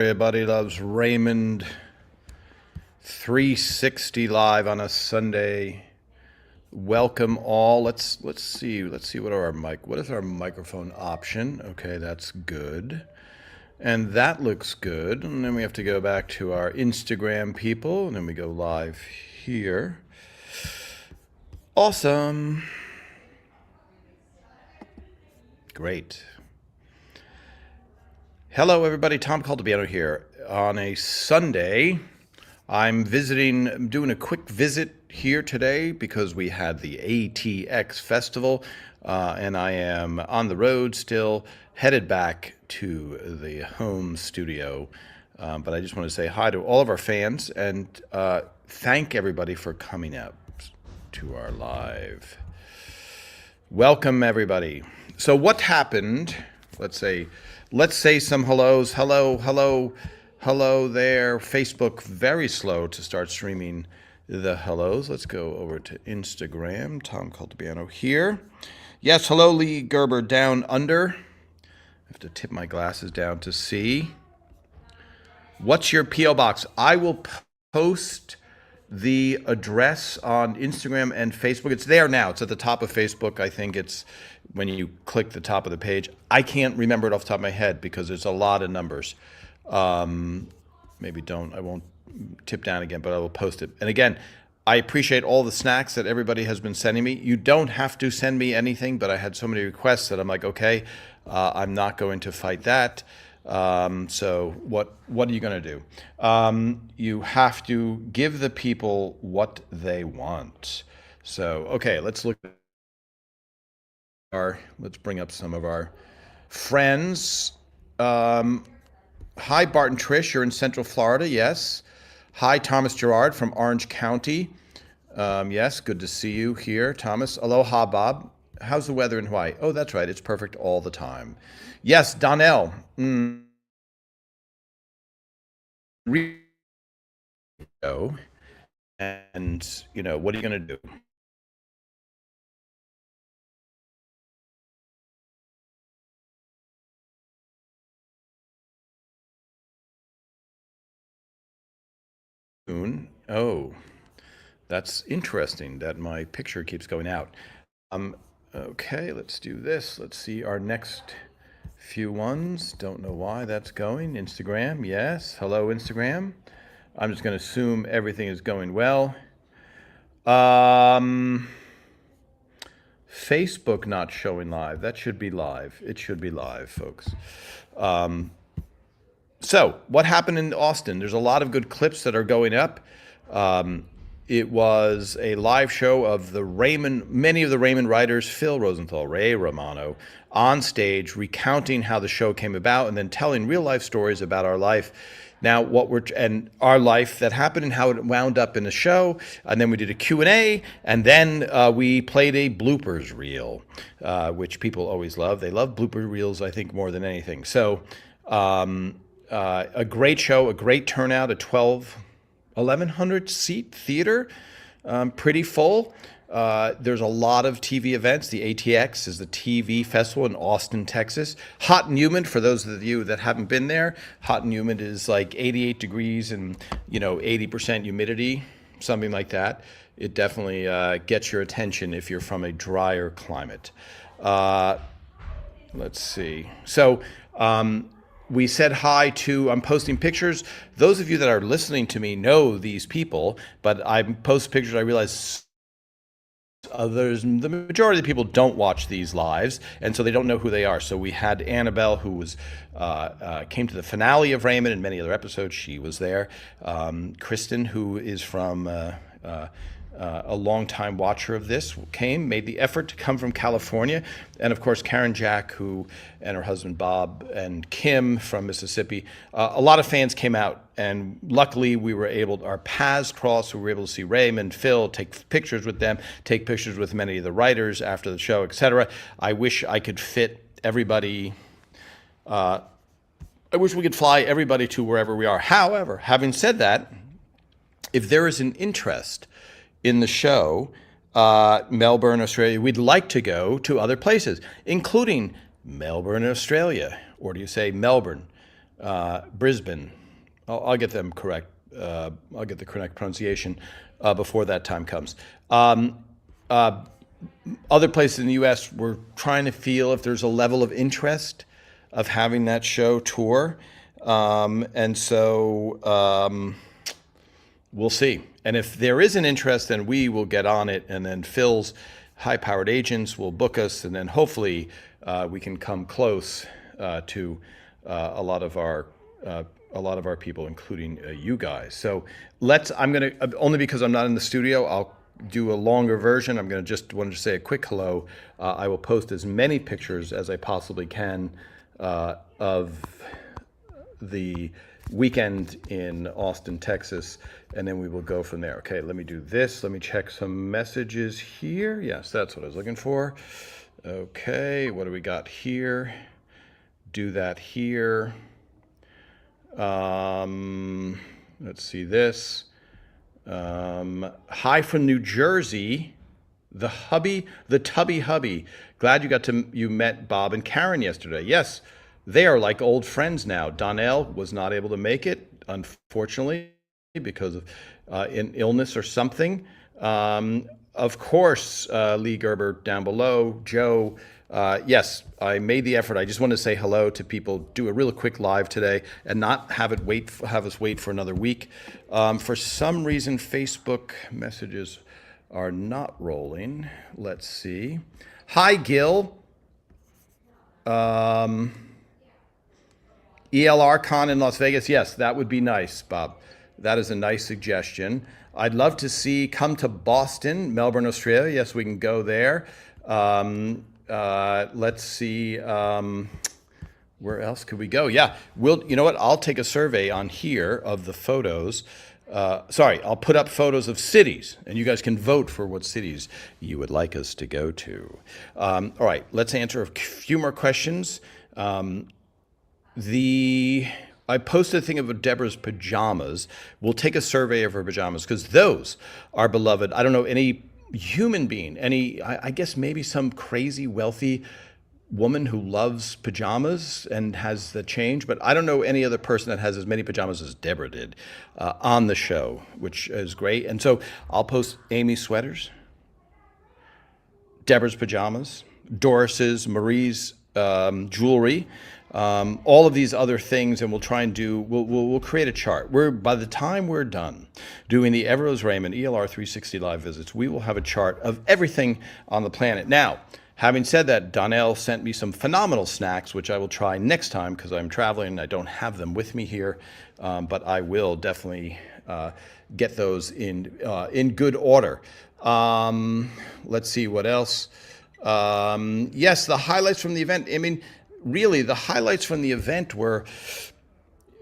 Everybody loves Raymond 360 live on a Sunday. Welcome all. Let's see. Let's see what is our microphone option? Okay, that's good. And that looks good. And then we have to go back to our Instagram people, and then we go live here. Awesome. Great. Hello, everybody. Tom Caltabiano here. On a Sunday, I'm doing a quick visit here today because we had the ATX Festival, and I am on the road still, headed back to the home studio. But I just want to say hi to all of our fans and thank everybody for coming out to our live. Welcome, everybody. So what happened? Let's say some hellos. Hello there. Facebook, very slow to start streaming the hellos. Let's go over to Instagram. Tom Caltabiano here. Yes, hello, Lee Gerber down under. I have to tip my glasses down to see. What's your P.O. box? I will post the address on Instagram and Facebook. It's there now. It's at the top of Facebook. I think it's when you click the top of the page. I can't remember it off the top of my head because there's a lot of numbers. I won't tip down again, but I will post it. And again, I appreciate all the snacks that everybody has been sending me. You don't have to send me anything, but I had so many requests that I'm like, okay, I'm not going to fight that. So what are you going to do? You have to give the people what they want. So, okay, let's bring up some of our friends. Hi, Bart and Trish, you're in Central Florida, yes. Hi, Thomas Gerard from Orange County. Yes, good to see you here, Thomas. Aloha, Bob. How's the weather in Hawaii? Oh, that's right, it's perfect all the time. Yes, Donnell. And, what are you going to do? Oh, that's interesting that my picture keeps going out. Okay, let's do this. Let's see our next few ones. Don't know why that's going. Instagram, yes. Hello, Instagram. I'm just going to assume everything is going well. Facebook not showing live. That should be live. It should be live, folks. So, what happened in Austin? There's a lot of good clips that are going up. It was a live show of many of the Raymond writers, Phil Rosenthal, Ray Romano, on stage recounting how the show came about and then telling real life stories about our life. Now, and our life that happened and how it wound up in the show. And then we did a Q&A, and then we played a bloopers reel, which people always love. They love blooper reels, I think, more than anything. So, a great show, a great turnout, 1,100 seat theater, pretty full. There's a lot of TV events. The ATX is the TV festival in Austin, Texas. Hot and humid, for those of you that haven't been there. Hot and humid is like 88 degrees and 80% humidity, something like that. It definitely gets your attention if you're from a drier climate. Let's see. So, we said hi to, I'm posting pictures. Those of you that are listening to me know these people, but I post pictures, I realize the majority of the people don't watch these lives, and so they don't know who they are. So we had Annabelle, who came to the finale of Raymond and many other episodes. She was there. Kristen, who is from a longtime watcher of this, made the effort to come from California. And of course, Karen Jack, and her husband Bob, and Kim from Mississippi. A lot of fans came out, and luckily our paths crossed. We were able to see Raymond, Phil, take pictures with them, take pictures with many of the writers after the show, etc. I wish I could fit everybody. I wish we could fly everybody to wherever we are. However, having said that, if there is an interest in the show, Melbourne, Australia, we'd like to go to other places, including Melbourne, Australia, or do you say Melbourne? Brisbane. I'll get them correct. I'll get the correct pronunciation before that time comes. Uh, Other places in the U.S., we're trying to feel if there's a level of interest of having that show tour. And so we'll see. And if there is an interest, then we will get on it. And then Phil's high-powered agents will book us. And then hopefully we can come close to a lot of our people, including you guys. So I'm going to, only because I'm not in the studio, I'll do a longer version. I'm going to just wanted to say a quick hello. I will post as many pictures as I possibly can of the weekend in Austin, Texas, and then we will go from there. Okay, let me do this. Let me check some messages here. Yes, that's what I was looking for. Okay, what do we got here? Do that here. Let's see this. Hi from New Jersey, the Tubby Hubby. Glad you met Bob and Karen yesterday. Yes, they are like old friends now. Donnell was not able to make it, unfortunately, because of an illness or something. Of course, Lee Gerber down below, Joe. Yes, I made the effort. I just want to say hello to people, do a real quick live today, and not have us wait for another week. For some reason, Facebook messages are not rolling. Let's see. Hi, Gil. ELR Con in Las Vegas. Yes, that would be nice, Bob. That is a nice suggestion. I'd love to come to Boston, Melbourne, Australia. Yes, we can go there. Let's see. Where else could we go? Yeah, you know what? I'll take a survey on here of the photos. I'll put up photos of cities, and you guys can vote for what cities you would like us to go to. All right, let's answer a few more questions. I posted a thing of Deborah's pajamas. We'll take a survey of her pajamas because those are beloved. I don't know any human being, I guess maybe some crazy wealthy woman who loves pajamas and has the change, but I don't know any other person that has as many pajamas as Deborah did on the show, which is great. And so I'll post Amy's sweaters, Deborah's pajamas, Doris's, Marie's jewelry, all of these other things, and we'll try and we'll create a chart. By the time we're done doing the Everose Raymond ELR 360 live visits, we will have a chart of everything on the planet. Now, having said that, Donnell sent me some phenomenal snacks, which I will try next time because I'm traveling and I don't have them with me here, but I will definitely get those in good order. Let's see what else. Yes, the highlights from the event. I mean, really, the highlights from the event were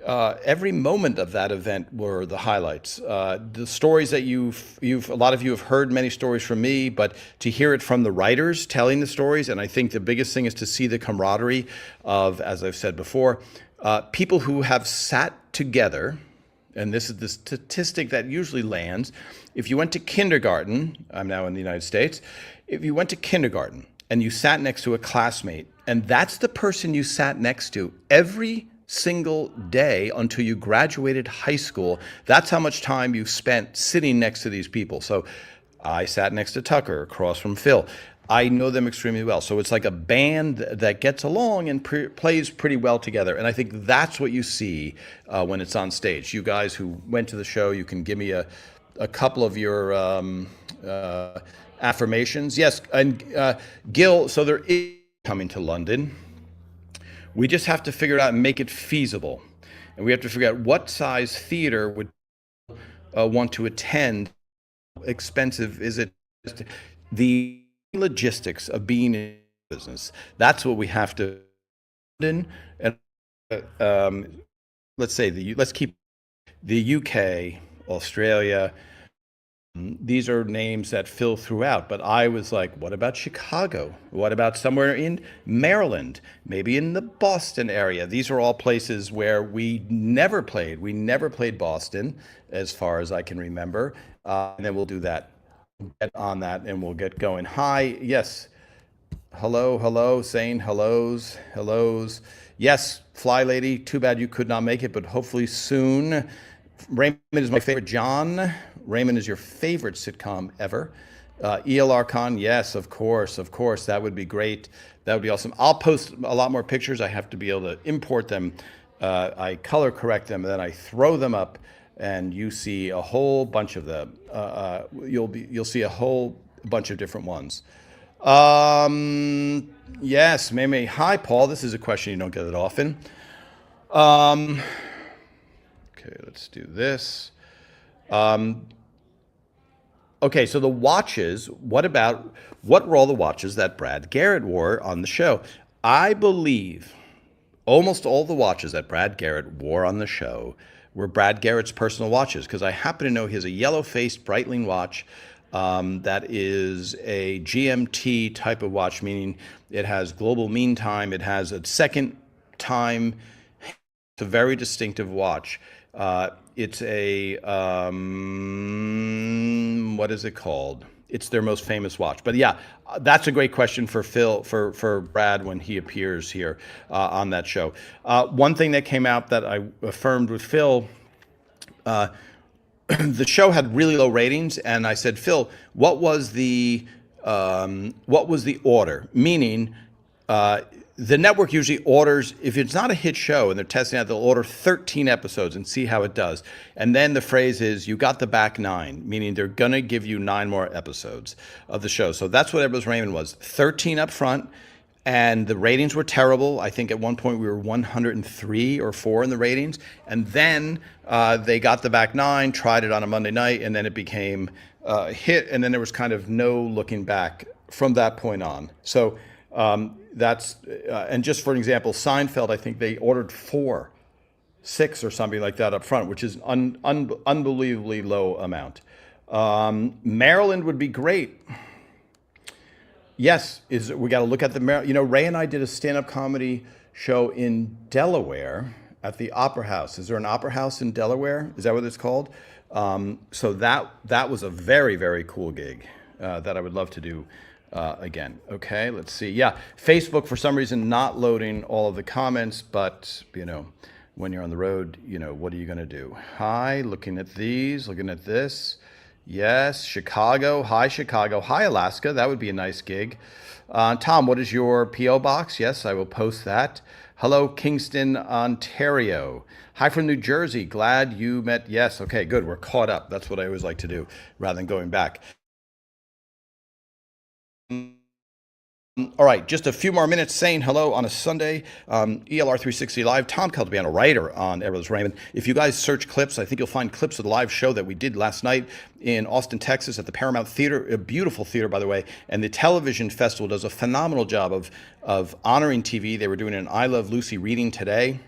every moment of that event were the highlights. The stories that a lot of you have heard many stories from me, but to hear it from the writers telling the stories, and I think the biggest thing is to see the camaraderie of, as I've said before, people who have sat together. And this is the statistic that usually lands. If you went to kindergarten, I'm now in the United States, if you went to kindergarten and you sat next to a classmate, and that's the person you sat next to every single day until you graduated high school, that's how much time you spent sitting next to these people. So I sat next to Tucker, across from Phil. I know them extremely well. So it's like a band that gets along and plays pretty well together. And I think that's what you see when it's on stage. You guys who went to the show, you can give me a couple of your affirmations. Yes, and Gil, so there is coming to London. We just have to figure it out and make it feasible. And we have to figure out what size theater would want to attend. How expensive is it? The logistics of being in business. That's what we have to do. And let's keep the UK, Australia. These are names that Phil threw out, but I was like, what about Chicago? What about somewhere in Maryland? Maybe in the Boston area. These are all places where we never played. We never played Boston, as far as I can remember. And then we'll do that. Get on that and we'll get going. Hi, yes. Hello, saying hellos. Yes, Fly Lady, too bad you could not make it, but hopefully soon. Raymond is my favorite. John, Raymond is your favorite sitcom ever. ELR Con, yes, of course, of course. That would be great. That would be awesome. I'll post a lot more pictures. I have to be able to import them. I color correct them, and then I throw them up, and you see a whole bunch of them. You'll see a whole bunch of different ones. Yes, Meme. Hi, Paul. This is a question you don't get it often. Okay, let's do this. Okay, so the watches, what were all the watches that Brad Garrett wore on the show? I believe almost all the watches that Brad Garrett wore on the show were Brad Garrett's personal watches, because I happen to know he has a yellow-faced Breitling watch that is a GMT type of watch, meaning it has global mean time, it has a second time. It's a very distinctive watch. It's a, what is it called? It's their most famous watch. But yeah, that's a great question for Phil, for Brad when he appears here on that show. One thing that came out that I affirmed with Phil, the show had really low ratings, and I said, Phil, what was the order? Meaning, the network usually orders, if it's not a hit show and they're testing out, they'll order 13 episodes and see how it does. And then the phrase is, you got the back 9, meaning they're going to give you 9 more episodes of the show. So that's what Everest Raymond was, 13 up front, and the ratings were terrible. I think at one point we were 103 or 4 in the ratings. And then they got the back 9, tried it on a Monday night, and then it became a hit. And then there was kind of no looking back from that point on. So and just for an example, Seinfeld, I think they ordered 4, 6 or something like that up front, which is unbelievably low amount. Maryland would be great. Yes, we got to look at Ray and I did a stand-up comedy show in Delaware at the Opera House. Is there an Opera House in Delaware? Is that what it's called? So that was a very, very cool gig that I would love to do again. Okay, let's see. Yeah, Facebook for some reason not loading all of the comments, but when you're on the road, what are you going to do? Hi, looking at these, looking at this. Yes, Chicago. Hi, Chicago. Hi, Alaska. That would be a nice gig. Tom, what is your P.O. box? Yes, I will post that. Hello, Kingston, Ontario. Hi from New Jersey. Glad you met. Yes, okay, good. We're caught up. That's what I always like to do rather than going back. All right, just a few more minutes saying hello on a Sunday. ELR 360 Live, Tom Caltabiano, writer on Everest Raymond. If you guys search clips, I think you'll find clips of the live show that we did last night in Austin, Texas at the Paramount Theater, a beautiful theater, by the way. And the Television Festival does a phenomenal job of honoring TV. They were doing an I Love Lucy reading today.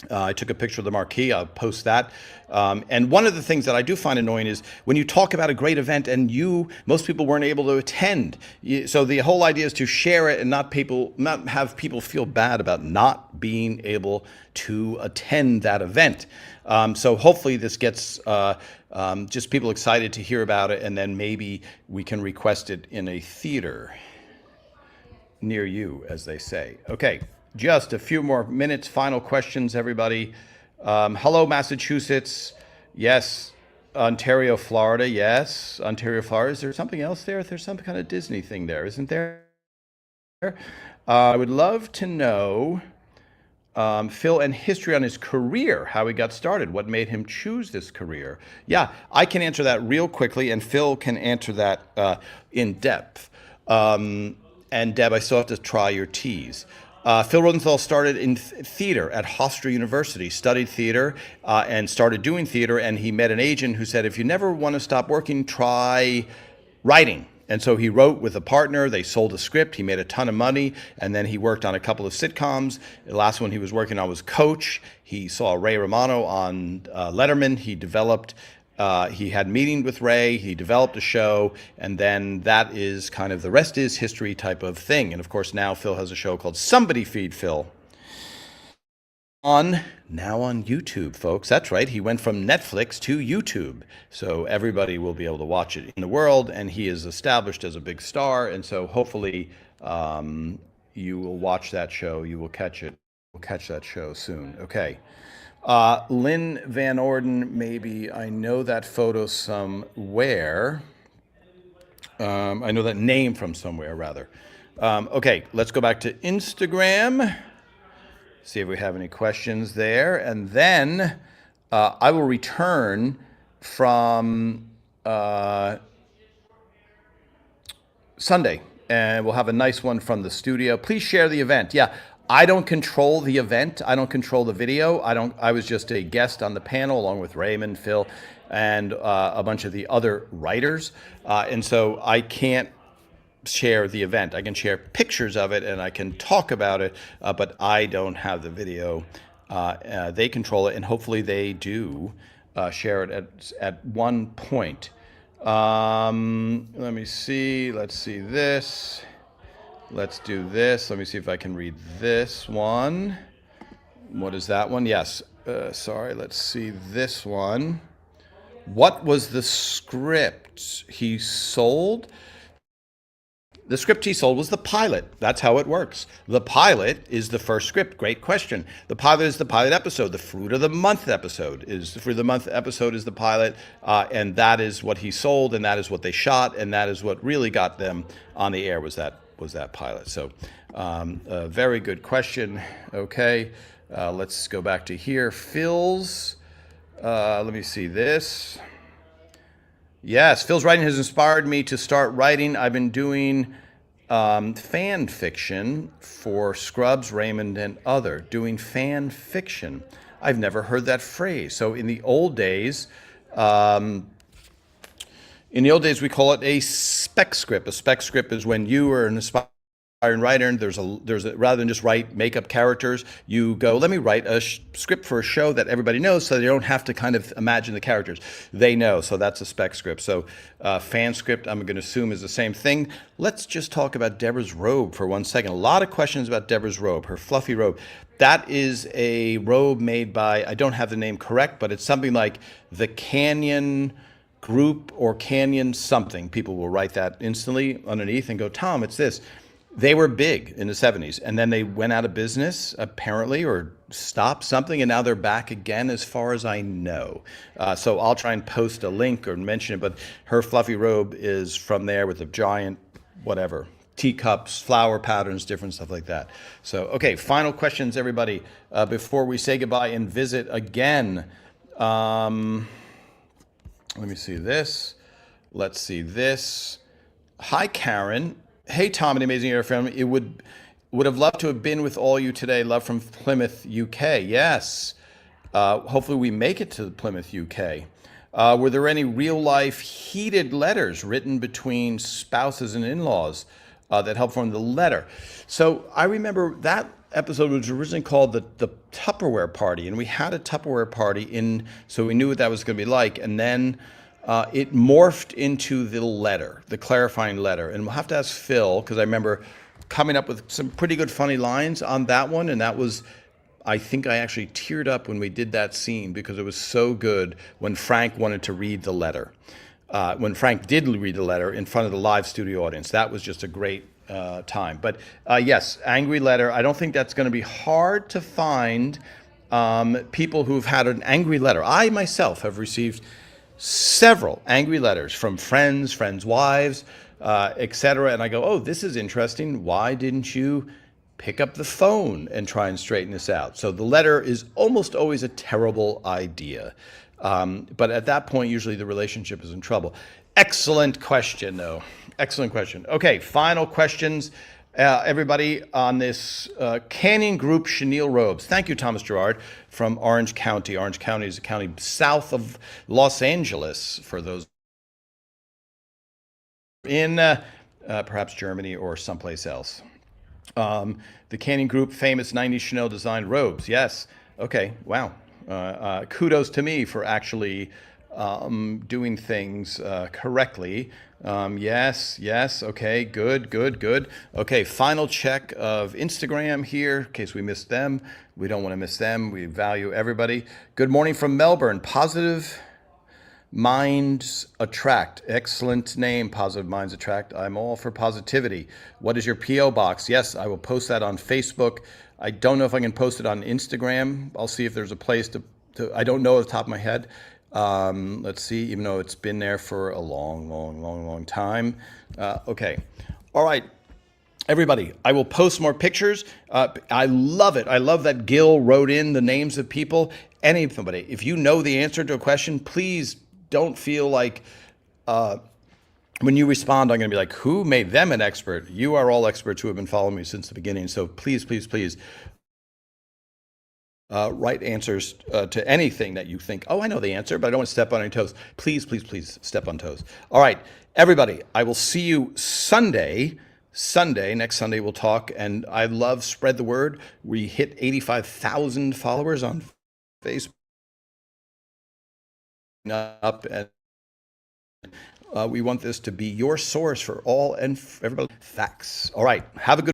I took a picture of the marquee. I'll post that. And one of the things that I do find annoying is when you talk about a great event and most people weren't able to attend. So the whole idea is to share it and not have people feel bad about not being able to attend that event. So hopefully this gets just people excited to hear about it, and then maybe we can request it in a theater near you, as they say. Okay. Just a few more minutes. Final questions, everybody. Hello, Massachusetts. Yes. Ontario, Florida. Yes. Ontario, Florida. Is there something else there? There's some kind of Disney thing there, isn't there? I would love to know, Phil, and history on his career, how he got started, what made him choose this career. Yeah, I can answer that real quickly, and Phil can answer that in depth. And Deb, I still have to try your teas. Phil Rosenthal started in theater at Hofstra University, studied theater, and started doing theater, and he met an agent who said, if you never want to stop working, try writing. And so he wrote with a partner, they sold a script, he made a ton of money, and then he worked on a couple of sitcoms. The last one he was working on was Coach. He saw Ray Romano on Letterman. He had meeting with Ray, he developed a show, and then that is kind of the rest is history type of thing. And of course now Phil has a show called Somebody Feed Phil now on YouTube, folks. That's right, he went from Netflix to YouTube. So everybody will be able to watch it in the world, and he is established as a big star, and so hopefully you will watch that show, you will catch it. We'll catch that show soon. Okay. Lynn Van Orden, maybe I know that photo somewhere. I know that name from somewhere, rather. Okay, let's go back to Instagram. See if we have any questions there. And then I will return from Sunday, and we'll have a nice one from the studio. Please share the event. Yeah, I don't control the event. I don't control the video. I was just a guest on the panel along with Raymond, Phil, and a bunch of the other writers. And so I can't share the event. I can share pictures of it and I can talk about it, but I don't have the video. They control it, and hopefully they do share it at one point. Let me see. Let's see this. Let's do this. Let me see if I can read this one. What is that one? Yes. Sorry. Let's see this one. What was the script he sold? The script he sold was the pilot. That's how it works. The pilot is the first script. Great question. The pilot is the pilot episode. The Fruit of the Month episode is the Fruit of the Month episode is the pilot, and that is what he sold, and that is what they shot, and that is what really got them on the air was that pilot. So, a very good question. Okay, let's go back to here. Phil's. Let me see this. Yes, Phil's writing has inspired me to start writing. I've been doing fan fiction for Scrubs, Raymond, and other. Doing fan fiction. I've never heard that phrase. So in the old days, we call it a spec script. A spec script is when you are an aspiring writer, and there's a rather than just write make up characters, you go, let me write a script for a show that everybody knows, so they don't have to kind of imagine the characters. They know, so that's a spec script. So fan script, I'm going to assume, is the same thing. Let's just talk about Deborah's robe for 1 second. A lot of questions about Deborah's robe, her fluffy robe. That is a robe made by, I don't have the name correct, but it's something like the Canyon Group or Canyon something. People will write that instantly underneath and go, Tom, it's this. They were big in the 70s, and then they went out of business, apparently, or stopped something, and now they're back again, as far as I know. So I'll try and post a link or mention it, but her fluffy robe is from there with a giant, whatever, teacups, flower patterns, different stuff like that. So, okay, final questions, everybody, before we say goodbye and visit again. Let me see this. Let's see this. Hi, Karen. Hey, Tom and Amazing Air Family. It would have loved to have been with all you today. Love from Plymouth, UK. Yes. Hopefully we make it to Plymouth, UK. Were there any real-life heated letters written between spouses and in-laws that helped form the letter? So I remember that episode was originally called the Tupperware Party, and we had a Tupperware party so we knew what that was going to be like, and then it morphed into the letter, the clarifying letter. And we'll have to ask Phil, because I remember coming up with some pretty good funny lines on that one. And that was, I think I actually teared up when we did that scene because it was so good when Frank wanted to read the letter. When Frank did read the letter in front of the live studio audience, that was just a great time. But yes, angry letter. I don't think that's going to be hard to find people who've had an angry letter. I myself have received several angry letters from friends' wives, etc. And I go, oh, this is interesting. Why didn't you pick up the phone and try and straighten this out? So the letter is almost always a terrible idea. But at that point, usually the relationship is in trouble. Excellent question, though. Excellent question. Okay, final questions. Everybody on this Canyon Group chenille robes. Thank you, Thomas Gerard, from Orange County. Orange County is a county south of Los Angeles, for those in perhaps Germany or someplace else. The Canyon Group famous 90s Chanel designed robes. Yes. Okay. Wow. Kudos to me for actually doing things correctly. Yes. Okay. Good. Okay. Final check of Instagram here in case we missed them. We don't want to miss them. We value everybody. Good morning from Melbourne. Positive Minds Attract. Excellent name, Positive Minds Attract. I'm all for positivity. What is your P.O. box? Yes, I will post that on Facebook. I don't know if I can post it on Instagram. I'll see if there's a place I don't know off the top of my head. Let's see, even though it's been there for a long time. Okay. All right. Everybody, I will post more pictures. I love it. I love that Gil wrote in the names of people. Anybody, if you know the answer to a question, please don't feel like when you respond, I'm going to be like, who made them an expert? You are all experts who have been following me since the beginning. So please, please, please write answers to anything that you think, oh, I know the answer, but I don't want to step on any toes. Please, please, please step on toes. All right, everybody, I will see you Sunday. Next Sunday we'll talk, and I love spread the word. We hit 85,000 followers on Facebook up, and we want this to be your source for all and for everybody facts. All right, have a good